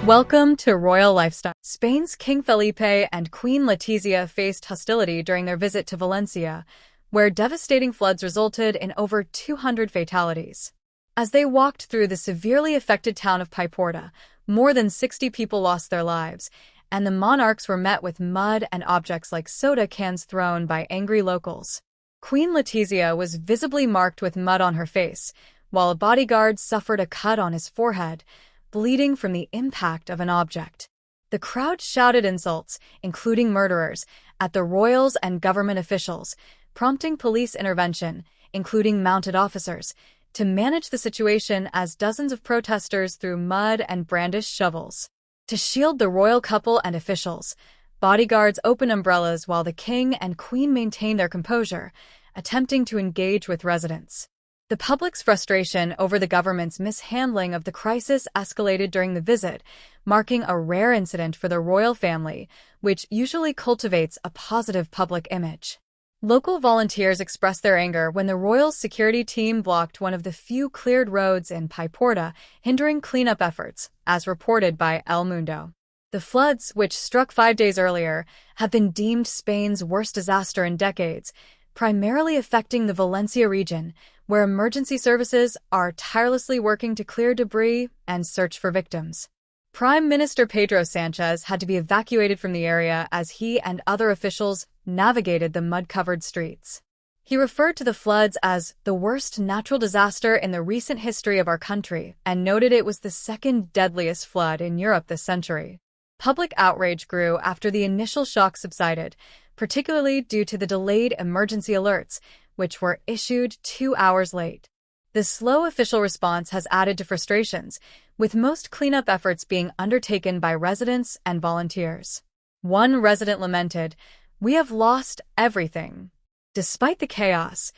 Welcome to Royal Lifestyle. Spain's King Felipe and Queen Letizia faced hostility during their visit to Valencia, where devastating floods resulted in over 200 fatalities. As they walked through the severely affected town of Paiporta, more than 60 people lost their lives, and the monarchs were met with mud and objects like soda cans thrown by angry locals. Queen Letizia was visibly marked with mud on her face, while a bodyguard suffered a cut on his forehead, bleeding from the impact of an object. The crowd shouted insults, including murderers, at the royals and government officials, prompting police intervention, including mounted officers, to manage the situation as dozens of protesters threw mud and brandished shovels. To shield the royal couple and officials, bodyguards opened umbrellas while the king and queen maintained their composure, attempting to engage with residents. The public's frustration over the government's mishandling of the crisis escalated during the visit, marking a rare incident for the royal family, which usually cultivates a positive public image. Local volunteers expressed their anger when the royal security team blocked one of the few cleared roads in Paiporta, hindering cleanup efforts, as reported by El Mundo. The floods, which struck 5 days earlier, have been deemed Spain's worst disaster in decades, primarily affecting the Valencia region, where emergency services are tirelessly working to clear debris and search for victims. Prime Minister Pedro Sanchez had to be evacuated from the area as he and other officials navigated the mud-covered streets. He referred to the floods as the worst natural disaster in the recent history of our country and noted it was the second deadliest flood in Europe this century. Public outrage grew after the initial shock subsided, particularly due to the delayed emergency alerts, which were issued 2 hours late. The slow official response has added to frustrations, with most cleanup efforts being undertaken by residents and volunteers. One resident lamented, "We have lost everything." Despite the chaos,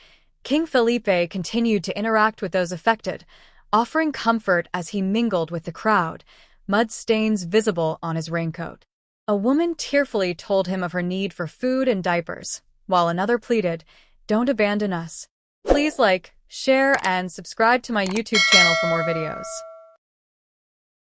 King Felipe continued to interact with those affected, offering comfort as he mingled with the crowd, mud stains visible on his raincoat. A woman tearfully told him of her need for food and diapers, while another pleaded, "Don't abandon us." Please like, share, and subscribe to my YouTube channel for more videos.